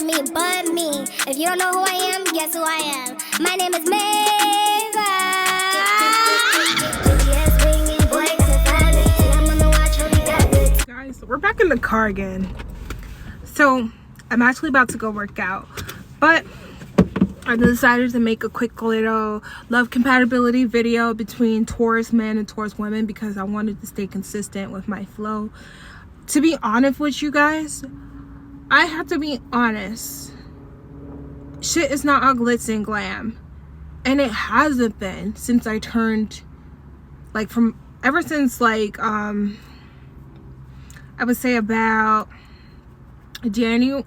know me but me. If you don't know who I am, guess who I am. My name is Mava. Guys, we're back in the car again. So I'm actually about to go work out, but I decided to make a quick little love compatibility video between Taurus men and Taurus women because I wanted to stay consistent with my flow. To be honest with you guys, I have to be honest. Shit is not all glitz and glam. And it hasn't been since I turned, like, from ever since, like, I would say about January.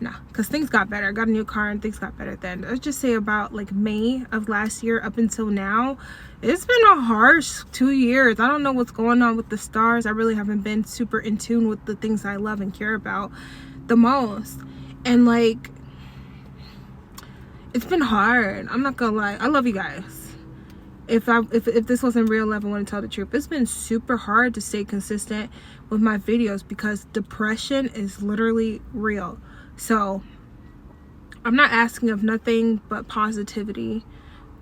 Nah, because things got better. I got a new car and things got better then. Let's just say about like May of last year up until now. It's been a harsh 2 years. I don't know what's going on with the stars. I really haven't been super in tune with the things I love and care about the most. And like, it's been hard. I'm not gonna lie. I love you guys. If this wasn't real love, I want to tell the truth. It's been super hard to stay consistent with my videos because depression is literally real. So I'm not asking of nothing but positivity,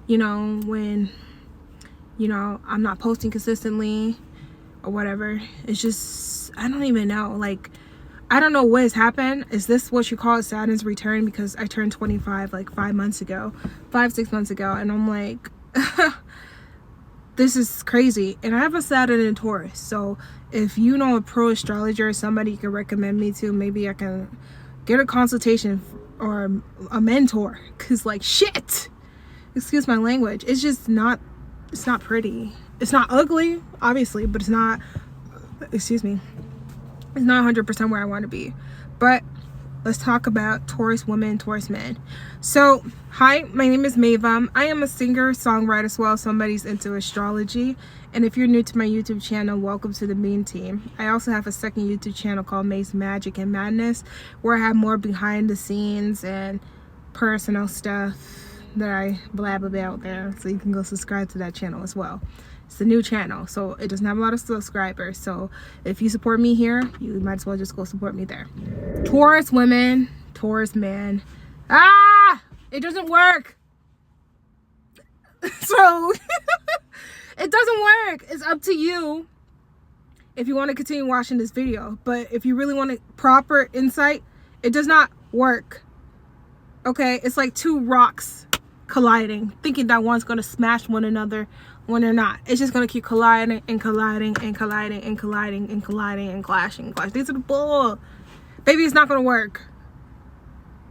you know, when, you know, I'm not posting consistently or whatever. It's just, I don't even know. Like, I don't know what has happened. Is this what you call Saturn's return? Because I turned 25 like 6 months ago, and I'm like, this is crazy. And I have a Saturn in Taurus. So if you know a pro astrologer or somebody you can recommend me to, maybe I can get a consultation or a mentor, because like, shit, excuse my language, it's just not, it's not pretty. It's not ugly, obviously, but it's not, excuse me, it's not 100% where I want to be. But let's talk about Taurus women, Taurus men. So hi, my name is Mava. I am a singer, songwriter as well. Somebody's into astrology. And if you're new to my YouTube channel, welcome to the main team. I also have a second YouTube channel called May's Magic and Madness, where I have more behind the scenes and personal stuff that I blab about there. So you can go subscribe to that channel as well. It's a new channel, so it doesn't have a lot of subscribers. So if you support me here, you might as well just go support me there. Taurus women, Taurus men. It doesn't work. So it doesn't work. It's up to you if you want to continue watching this video. But if you really want a proper insight, it does not work. Okay, it's like two rocks colliding, thinking that one's going to smash one another when they're not. It's just going to keep colliding and colliding and colliding and colliding and colliding and clashing. These are the bull. Baby, it's not going to work.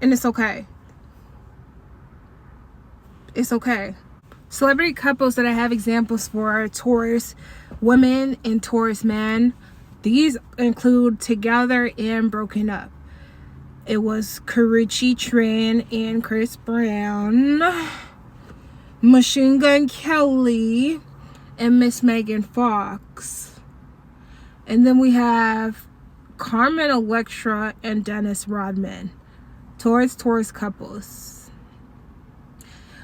And it's okay. It's okay. Celebrity couples that I have examples for are Taurus women and Taurus men. These include Together and Broken Up. It was Karrueche Tran and Chris Brown, Machine Gun Kelly, and Miss Megan Fox. And then we have Carmen Electra and Dennis Rodman. Taurus couples.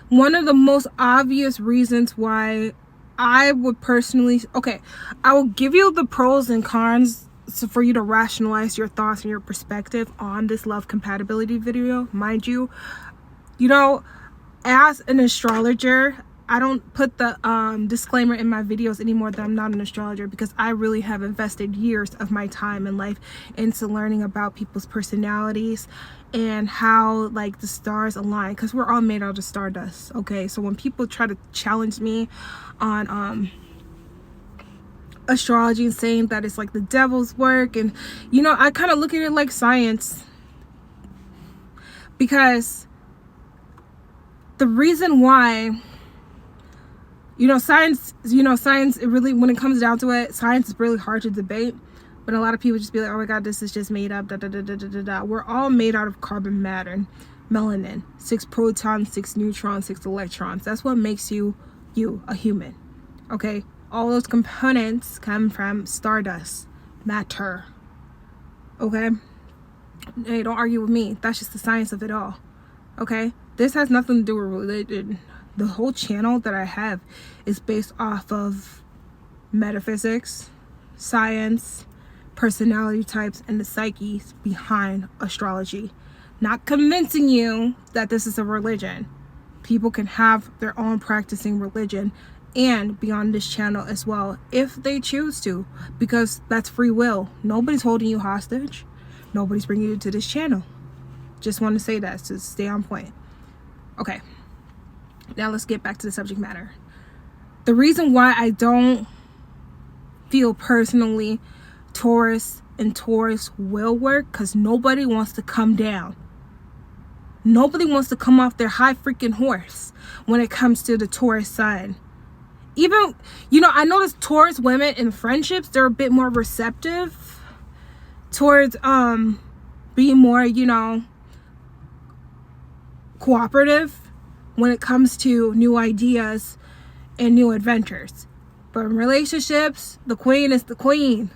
One of the most obvious reasons why I would personally, I will give you the pros and cons so for you to rationalize your thoughts and your perspective on this love compatibility video. Mind you, you know, as an astrologer, I don't put the disclaimer in my videos anymore that I'm not an astrologer, because I really have invested years of my time and life into learning about people's personalities and how like the stars align, because we're all made out of stardust. Okay, so when people try to challenge me on astrology and saying that it's like the devil's work, and you know, I kind of look at it like science, because the reason why, science, it really, when it comes down to it, science is really hard to debate. But a lot of people just be like, oh my god, this is just made up, da da da da da da da. We're all made out of carbon matter, melanin, 6 protons, 6 neutrons, 6 electrons. That's what makes you a human. Okay, all those components come from stardust, matter. Okay, hey, don't argue with me. That's just the science of it all. Okay, this has nothing to do with religion. The whole channel that I have is based off of metaphysics, science, personality types and the psyches behind astrology. Not convincing you that this is a religion. People can have their own practicing religion and be on this channel as well if they choose to, because that's free will. Nobody's holding you hostage. Nobody's bringing you to this channel. Just want to say that to stay on point. Okay, now let's get back to the subject matter. The reason why I don't feel personally Taurus and Taurus will work, because nobody wants to come down. Nobody wants to come off their high freaking horse when it comes to the Taurus sign. Even, I noticed Taurus women in friendships, they're a bit more receptive towards being more, cooperative when it comes to new ideas and new adventures. But in relationships, the queen is the queen.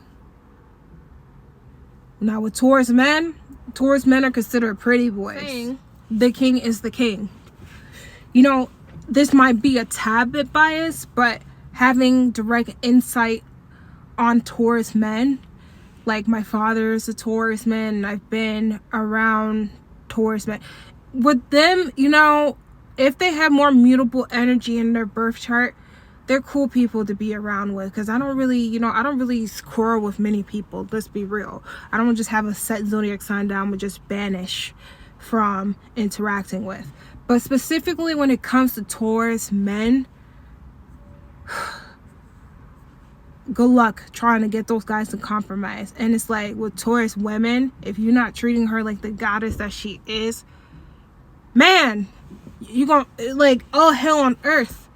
Now with Taurus men are considered pretty boys. The king is the king. This might be a tad bit biased, but having direct insight on Taurus men, like my father is a Taurus man, and I've been around Taurus men. With them, if they have more mutable energy in their birth chart, they're cool people to be around with, because I don't really quarrel with many people. Let's be real. I don't just have a set zodiac sign down with just banish from interacting with. But specifically when it comes to Taurus men, good luck trying to get those guys to compromise. And it's like with Taurus women, if you're not treating her like the goddess that she is, man, you're gonna, like, all hell on earth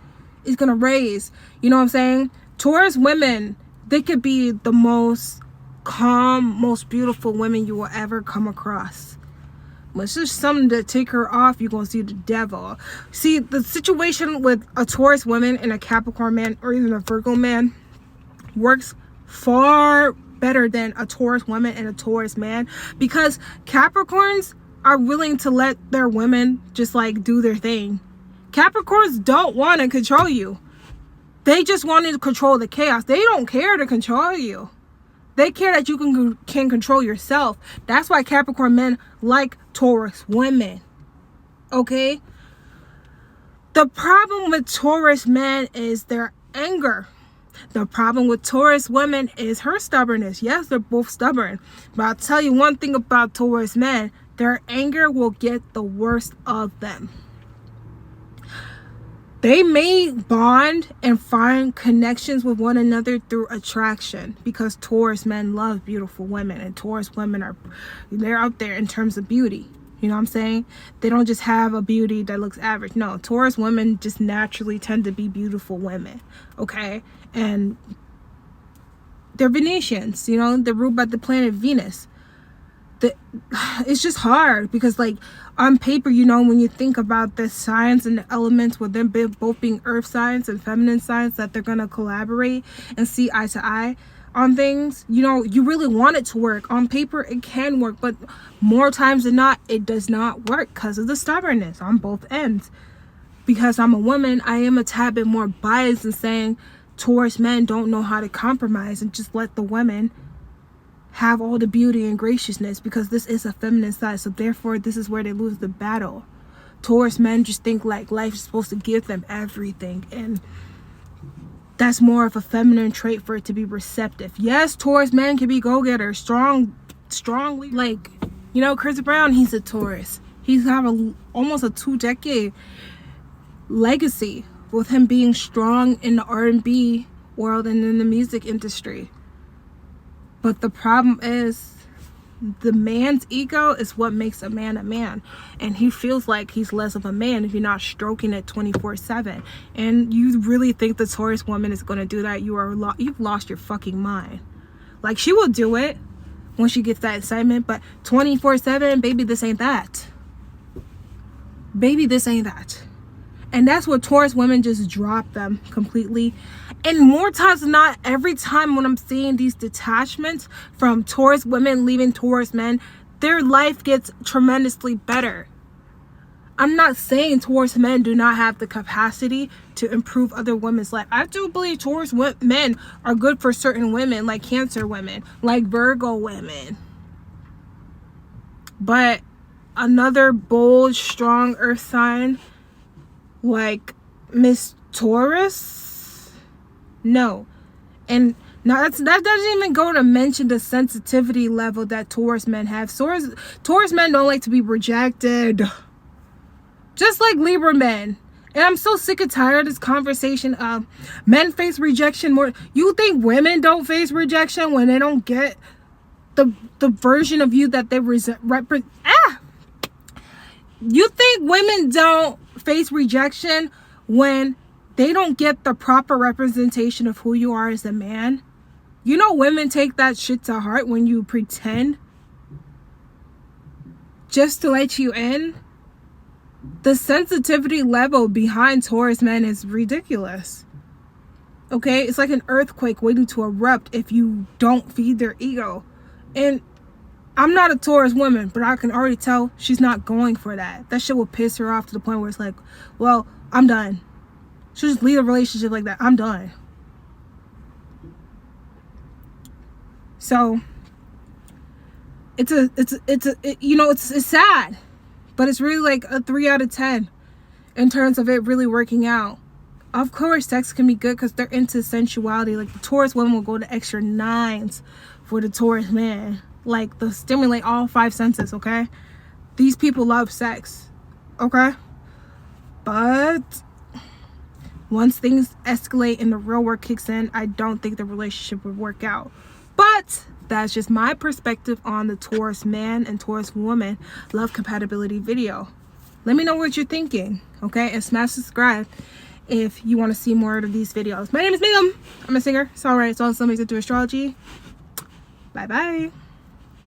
is gonna raise. You know what I'm saying? Taurus women, they could be the most calm, most beautiful women you will ever come across. But it's just something to take her off, you're gonna see the devil. See, the situation with a Taurus woman and a Capricorn man, or even a Virgo man, works far better than a Taurus woman and a Taurus man, because Capricorns are willing to let their women just like do their thing. Capricorns don't want to control you. They just want to control the chaos. They don't care to control you. They care that you can control yourself. That's why Capricorn men like Taurus women. Okay? The problem with Taurus men is their anger. The problem with Taurus women is her stubbornness. Yes, they're both stubborn. But I'll tell you one thing about Taurus men. Their anger will get the worst of them. They may bond and find connections with one another through attraction, because Taurus men love beautiful women, and Taurus women they're out there in terms of beauty. You know what I'm saying? They don't just have a beauty that looks average. No, Taurus women just naturally tend to be beautiful women. Okay? And they're Venetians, they're ruled by the planet Venus. It's just hard because, like, on paper, when you think about the signs and the elements with them both being earth signs and feminine signs, that they're gonna collaborate and see eye to eye on things, you really want it to work. On paper it can work, but more times than not it does not work because of the stubbornness on both ends. Because I'm a woman, I am a tad bit more biased in saying Taurus men don't know how to compromise and just let the women have all the beauty and graciousness, because this is a feminine side, so therefore this is where they lose the battle. Taurus men just think like life is supposed to give them everything, and that's more of a feminine trait for it to be receptive. Yes, Taurus men can be go-getters, strongly, like, Chris Brown, he's a Taurus. He's got almost a 2-decade legacy with him being strong in the R&B world and in the music industry. But the problem is, the man's ego is what makes a man, and he feels like he's less of a man if you're not stroking it 24/7. And you really think the Taurus woman is going to do that? You've lost your fucking mind. Like, she will do it when she gets that excitement, but 24/7, baby, this ain't that. Baby, this ain't that. And that's where Taurus women just drop them completely. And more times than not, every time when I'm seeing these detachments from Taurus women leaving Taurus men, their life gets tremendously better. I'm not saying Taurus men do not have the capacity to improve other women's life. I do believe Taurus men are good for certain women, like Cancer women, like Virgo women. But another bold, strong earth sign like Miss Taurus, no. And now that doesn't even go to mention the sensitivity level that Taurus men have. Taurus men don't like to be rejected, just like Libra men. And I'm so sick and tired of this conversation of men face rejection more. You think women don't face rejection when they don't get the version of you that they represent? You think women don't face rejection when they don't get the proper representation of who you are as a man? You know, women take that shit to heart when you pretend just to let you in. The sensitivity level behind Taurus men is ridiculous. Okay, it's like an earthquake waiting to erupt if you don't feed their ego. And I'm not a Taurus woman, but I can already tell she's not going for that. That shit will piss her off to the point where it's like, well, I'm done. She'll just leave a relationship like that. I'm done. So it's sad, but it's really like a 3 out of 10 in terms of it really working out. Of course, sex can be good because they're into sensuality. Like the Taurus woman will go to extra 9s for the Taurus man. Like to stimulate all 5 senses, okay? These people love sex, okay? But once things escalate and the real work kicks in, I don't think the relationship would work out. But that's just my perspective on the Taurus man and Taurus woman love compatibility video. Let me know what you're thinking, okay? And smash subscribe if you want to see more of these videos. My name is Megan. I'm a singer, songwriter, so also makes it to astrology. Bye bye.